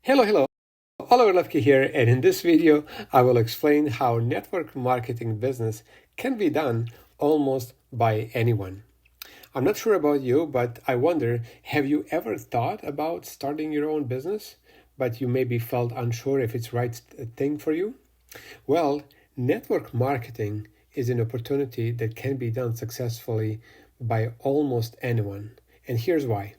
Hello. Oliver Lefke here, and in this video, I will explain how network marketing business can be done almost by anyone. I'm not sure about you, but I wonder, have you ever thought about starting your own business, but you maybe felt unsure if it's the right thing for you? Well, network marketing is an opportunity that can be done successfully by almost anyone. And here's why.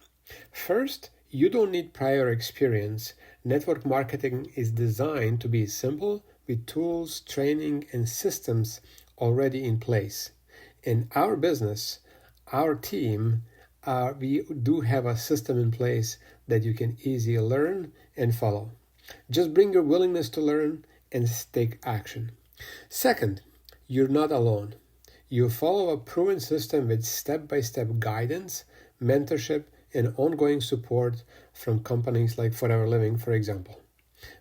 First, you don't need prior experience. Network marketing is designed to be simple with tools, training, and systems already in place. In our business, our team, we do have a system in place that you can easily learn and follow. Just bring your willingness to learn and take action. Second, you're not alone. You follow a proven system with step-by-step guidance, mentorship, and ongoing support from companies like Forever Living, for example.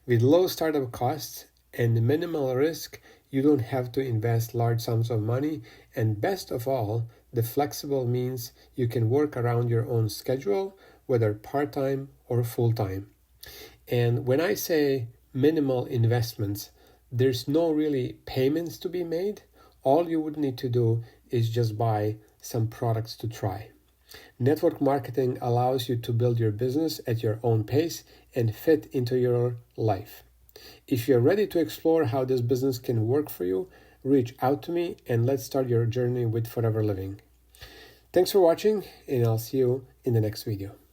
With low startup costs and minimal risk, you don't have to invest large sums of money, and best of all, the flexible means you can work around your own schedule, whether part-time or full-time. And when I say minimal investments, there's no really payments to be made. All you would need to do is just buy some products to try. Network marketing allows you to build your business at your own pace and fit into your life. If you're ready to explore how this business can work for you, reach out to me and let's start your journey with Forever Living. Thanks for watching, and I'll see you in the next video.